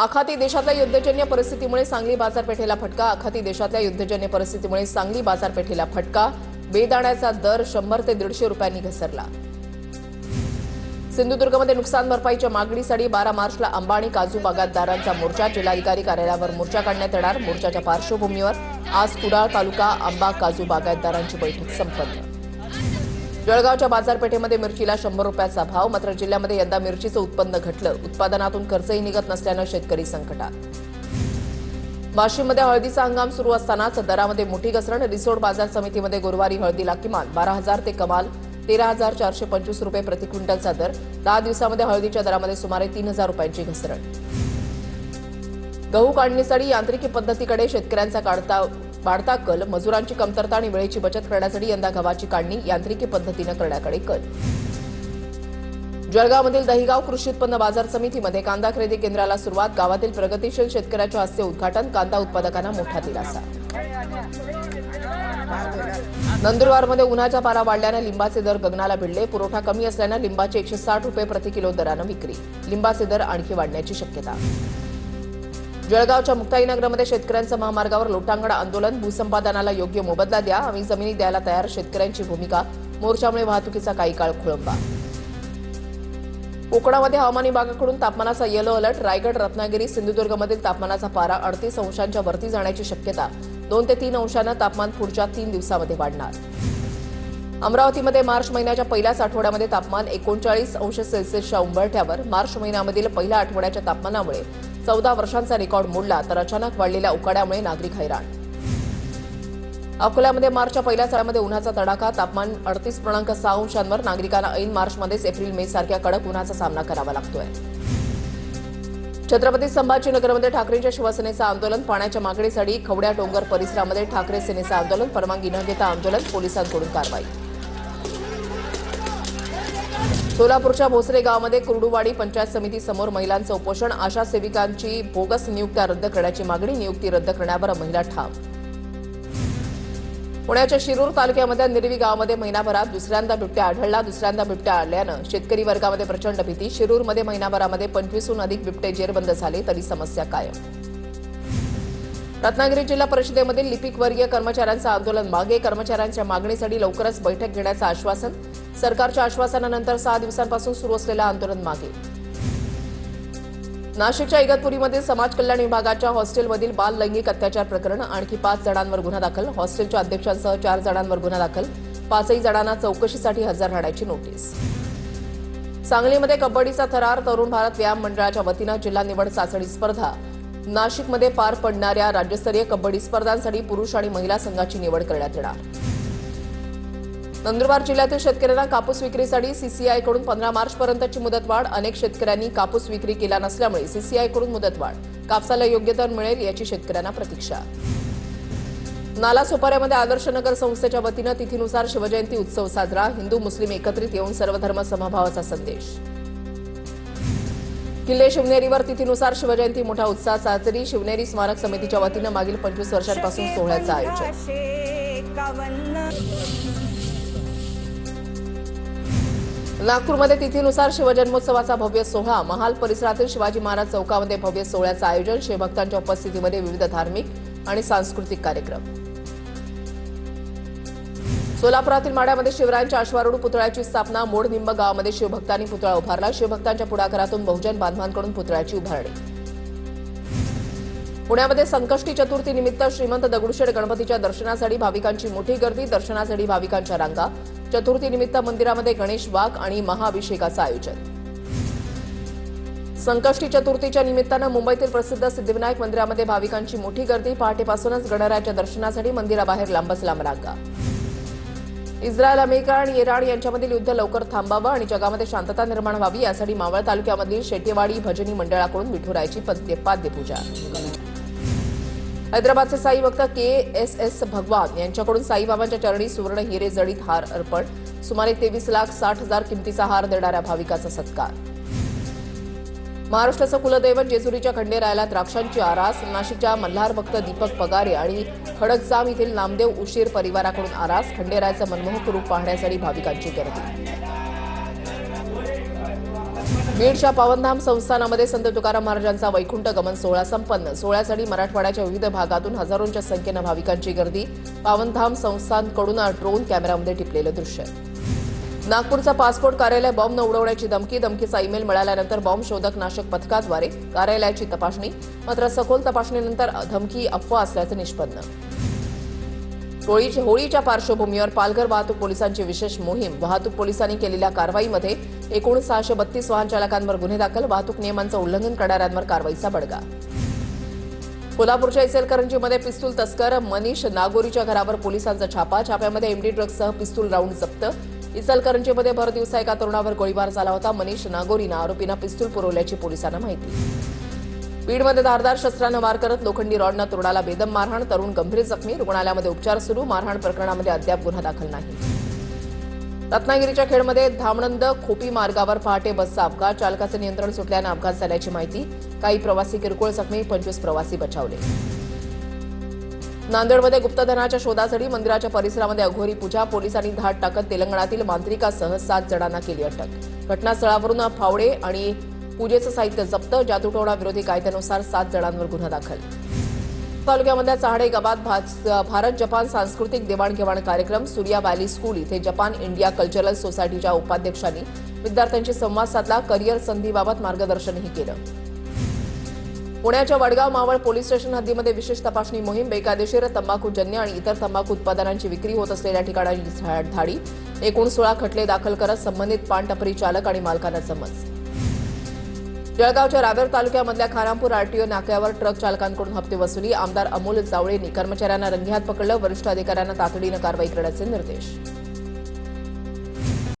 आखाती देशातल्या युद्धजन्य परिस्थितीमुळे सांगली बाजारपेठेला फटका. आखाती देशातल्या युद्धजन्य परिस्थितीमुळे सांगली बाजारपेठेला फटका. बेदाण्याचा दर 100 ते 150 रुपयांनी घसरला. सिंधुदुर्गमध्ये नुकसान भरपाईच्या मागणीसाठी 12 मार्चला आंबा आणि काजू बागायतदारांचा मोर्चा. जिल्हाधिकारी कार्यालयावर मोर्चा काढण्यात येणार. मोर्चाच्या पार्श्वभूमीवर आज कुडाळ तालुका आंबा काजू बागायतदारांची बैठक संपन्न. जळगावच्या बाजारपेठेमध्ये मिरचीला 100 रुपयाचा भाव. मात्र जिल्ह्यामध्ये यंदा मिरचीचं उत्पन्न घटलं. उत्पादनातून खर्चही निघत नसल्यानं शेतकरी संकटात. वाशिममध्ये हळदीचा हंगाम सुरू असतानाच दरामध्ये मोठी घसरण. रिसोड बाजार समितीमध्ये गुरुवारी हळदीला किमान 12,000 ते कमाल 13,425 रुपये प्रति क्विंटलचा दर. 10 दिवसामध्ये हळदीच्या दरामध्ये सुमारे 3,000 रुपयांची घसरण. गहू काढणीसाठी यांत्रिकी पद्धतीकडे शेतकऱ्यांचा वाढता कल. मजुरांची कमतरता आणि वेळेची बचत करण्यासाठी यंदा गव्हाची काढणी यांत्रिकी पद्धतीनं करण्याकडे कल. जळगावमधील दहिगाव कृषी उत्पन्न बाजार समितीमध्ये कांदा खरेदी केंद्राला सुरुवात. गावातील प्रगतिशील शेतकऱ्याच्या हस्ते उद्घाटन. कांदा उत्पादकांना मोठा दिलासा. नंदुरबारमध्ये उन्हाचा पारा वाढल्यानं लिंबाचे दर गगनाला भिडले. पुरवठा कमी असल्यानं लिंबाचे 160 रुपये प्रति किलो दरानं विक्री. लिंबाचे दर आणखी वाढण्याची शक्यता. जळगावच्या मुक्ताईनगरमध्ये शेतकऱ्यांचं महामार्गावर लोटांगण आंदोलन. भूसंपादनाला योग्य मोबदला द्या, आम्ही जमिनी द्यायला तयार. शेतकऱ्यांची भूमिका. मोर्चामुळे वाहतुकीचा काही काळ खोळंबा. कोकणामध्ये हवामान विभागाकडून तापमानाचा येलो अलर्ट. रायगड, रत्नागिरी, सिंधुदुर्गमधील तापमानाचा पारा 38 अंशांच्या वरती जाण्याची शक्यता. 2 ते 3 अंशांनं तापमान पुढच्या 3 दिवसामध्ये वाढणार. अमरावतीमध्ये मार्च महिन्याच्या पहिल्याच आठवड्यामध्ये तापमान 39 अंश सेल्सिअसच्या उंबरठ्यावर. मार्च महिन्यामधील पहिल्या आठवड्याच्या तापमानामुळे 14 वर्षांचा रेकॉर्ड मोडला. तर अचानक वाढलेल्या उकाड्यामुळे नागरिक हैराण. अकोल्यामध्ये मार्चच्या पहिल्या सत्रामध्ये उन्हाचा तडाखा. तापमान 38.6 अंशांवर. नागरिकांना ऐन मार्चमध्येच एप्रिल मे सारख्या कडक उन्हाचा सामना करावा लागतोय. छत्रपती संभाजीनगरमध्ये ठाकरेंच्या शिवसेनेचं आंदोलन. पाण्याच्या मागणीसाठी खवड्या डोंगर परिसरामध्ये ठाकरे सेनेचं आंदोलन. परवानगी न घेता आंदोलन. पोलिसांकडून कारवाई. सोलापूरच्या भोसरे गावामध्ये कुर्डुवाडी पंचायत समिती समोर महिलांचं उपोषण. आशा सेविकांची बोगस नियुक्त्या रद्द करण्याची मागणी. नियुक्ती रद्द करण्यावर महिला ठाम. पुण्याच्या शिरूर तालुक्यामध्ये निरवी गावामध्ये महिनाभरात दुसऱ्यांदा बिबट्या आढळला. दुसऱ्यांदा बिबट्या आढळल्यानं शेतकरी वर्गामध्ये प्रचंड भीती. शिरूरमध्ये महिनाभरामध्ये 25हून अधिक बिबटे जेरबंद झाले तरी समस्या कायम. रत्नागिरी जिल्हा परिषदेमधील लिपिक वर्गीय कर्मचाऱ्यांचं आंदोलन मागे. कर्मचाऱ्यांच्या मागणीसाठी लवकरच बैठक घेण्याचं आश्वासन. सरकारच्या आश्वासनानंतर 6 दिवसांपासून सुरू असलेलं आंदोलन मागे. नाशिकच्या इगतपुरीमधील समाज कल्याण विभागाच्या हॉस्टेलमधील बाल लैंगिक अत्याचार प्रकरण. आणखी 5 जणांवर गुन्हा दाखल. हॉस्टेलच्या अध्यक्षांसह 4 जणांवर गुन्हा दाखल. 5ही जणांना चौकशीसाठी हजर राहण्याची नोटीस. सांगलीमध्ये कबड्डीचा थरार. तरुण भारत व्यायाम मंडळाच्या वतीनं जिल्हा निवड चाचणी स्पर्धा. नाशिकमध्ये पार पडणाऱ्या राज्यस्तरीय कबड्डी स्पर्धांसाठी पुरुष आणि महिला संघाची निवड करण्यात येणार. नंदुरबार जिल्ह्यातील शेतकऱ्यांना कापूस विक्रीसाठी सीसीआयकडून 15 मार्चपर्यंतची मुदतवाढ. अनेक शेतकऱ्यांनी कापूस विक्री केला नसल्यामुळे सीसीआयकडून मुदतवाढ. कापसाला योग्य दर मिळेल याची शेतकऱ्यांना प्रतीक्षा. नालासोपाऱ्यामध्ये आदर्श नगर संस्थेच्या वतीनं तिथीनुसार शिवजयंती उत्सव साजरा. हिंदू मुस्लिम एकत्रित येऊन सर्वधर्म समभावाचा संदेश. किल्ले शिवनेरीवर तिथीनुसार शिवजयंती मोठा उत्साह साजरी. शिवनेरी स्मारक समितीच्या वतीनं मागील 25 वर्षांपासून सोहळ्याचं आयोजन. नागपूरमध्ये तिथीनुसार शिवजन्मोत्सवाचा भव्य सोहळा. महाल परिसरातील शिवाजी महाराज चौकामध्ये भव्य सोहळ्याचं आयोजन. शिवभक्तांच्या उपस्थितीमध्ये विविध धार्मिक आणि सांस्कृतिक कार्यक्रम. सोलापुरातील माढ्यामध्ये शिवरायांच्या अश्वारूढ पुतळ्याची स्थापना. मोडनिंब गावामध्ये शिवभक्तांनी पुतळा उभारला. शिवभक्तांच्या पुढाकारातून बहुजन बांधवांकडून पुतळ्याची उभारणी. पुण्यामध्ये संकष्टी चतुर्थी निमित्त श्रीमंत दगडूशेठ गणपतीच्या दर्शनासाठी भाविकांची मोठी गर्दी. दर्शनासाठी भाविकांच्या रांगा. चतुर्थीनिमित्त मंदिरामध्ये गणेश वाघ आणि महाअभिषेकाचं आयोजन. संकष्टी चतुर्थीच्या निमित्तानं मुंबईतील प्रसिद्ध सिद्धिविनायक मंदिरामध्ये भाविकांची मोठी गर्दी. पहाटेपासूनच गणरायाच्या दर्शनासाठी मंदिराबाहेर लांबच लांब रांगा. इस्रायल, अमेरिका आणि इराण यांच्यामधील युद्ध लवकर थांबावं आणि जगामध्ये शांतता निर्माण व्हावी यासाठी मावळ तालुक्यामधील शेटेवाडी भजनी मंडळाकडून विठुरायाची पाद्यपूजा. हैदराबादचे साई भक्त KSS भगवान यांच्याकडून साईबाबांच्या चरणी सुवर्ण हिरे जडित हार अर्पण. सुमारे 23,60,000 किमतीचा हार देणाऱ्या भाविकाचा सत्कार. महाराष्ट्राचं कुलदैवत जेजुरीच्या खंडेरायाला द्राक्षांची आरास. नाशिकच्या मल्हार भक्त दीपक पगारे आणि खडकजाम येथील नामदेव उशीर परिवाराकडून आरास. खंडेरायाचं मनमोहक रूप पाहण्यासाठी भाविकांची गर्दी. बीडच्या पावनधाम संस्थानामध्ये संत तुकाराम महाराजांचा वैकुंठ गमन सोहळा संपन्न। सोहळ्यासाठी मराठवाड्याच्या विविध भागातून हजारोंच्या संख्येनं भाविकांची गर्दी। पावनधाम संस्थानकडून ड्रोन कॅमेरामध्ये टिपलेलं दृश्य। नागपूरचा पासपोर्ट कार्यालय बॉम्ब न उडवण्याची धमकीचा ईमेल मिळाल्यानंतर बॉम्ब शोधक नाशक पथकाद्वारे कार्यालयाची तपासणी, मात्र सखोल तपासणीनंतर धमकी अफवा असल्याचं निष्पन्न। होळीच्या पार्श्वभूमीवर पालघर वाहतूक पोलिसांची विशेष मोहीम। वाहतूक पोलिसांनी केलेल्या कारवाईमध्ये एकूण 632 वाहन चालकांवर गुन्हे दाखल। वाहतूक नियमांचं उल्लंघन करणाऱ्यांवर कारवाईचा बडगा। कोल्हापूरच्या इचलकरंजीमध्ये पिस्तूल तस्कर मनीष नागोरीच्या घरावर पोलिसांचा छापा। छाप्यामध्ये एमडी ड्रग्जसह पिस्तूल राऊंड जप्त। इचलकरंजीमध्ये भर दिवसा एका तरुणावर गोळीबार झाला होता। मनीष नागोरीनं आरोपींना पिस्तूल पुरवल्याची पोलिसांना माहिती। बीडमध्ये धारदार शस्त्रानं वार करत लोखंडी रॉडनं तरुणाला बेदम मारहाण। तरुण गंभीर जखमी। रुग्णालयामध्ये उपचार सुरू। मारहाण प्रकरणामध्ये अद्याप गुन्हा दाखल नाही। रत्नागिरीच्या खेडमध्ये धामणंद खोपी मार्गावर पहाटे बसचा अपघात। चालकाचे नियंत्रण सुटल्यानं अपघात झाल्याची माहिती। काही प्रवासी किरकोळ जखमी, 25 प्रवासी बचावले। नांदेडमध्ये गुप्तधनाच्या शोधासाठी मंदिराच्या परिसरामध्ये अघोरी पूजा। पोलिसांनी धाड टाकत तेलंगणातील मांत्रिकासह 7 जणांना केली अटक। घटनास्थळावरून फावडे आणि पूजेचं साहित्य जप्त। जादूटोणा विरोधी कायद्यानुसार 7 जणांवर गुन्हा दाखल। तालुक्यामधल्या चहाडे गावात भारत जपान सांस्कृतिक देवाणघेवाण कार्यक्रम। सूर्या व्हॅली स्कूल इथे जपान इंडिया कल्चरल सोसायटीच्या उपाध्यक्षांनी विद्यार्थ्यांशी संवाद साधला। करिअर संधीबाबत मार्गदर्शनही केलं। पुण्याच्या वडगाव मावळ पोलीस स्टेशन हद्दीमध्ये विशेष तपासणी मोहीम। बेकायदेशीर तंबाखूजन्य आणि इतर तंबाखू उत्पादनांची विक्री होत असलेल्या ठिकाणांची धाडी। एकूण 16 खटले दाखल करत संबंधित पानटपरी चालक आणि मालकांना समज। जळगावच्या रावेर तालुक्यामधल्या खानापूर आरटीओ नाक्यावर ट्रक चालकांकडून हप्ते वसुली। आमदार अमोल जावळेंनी कर्मचाऱ्यांना रंगेहात पकडलं। वरिष्ठ अधिकाऱ्यांना तातडीनं कारवाई करण्याचे निर्देश।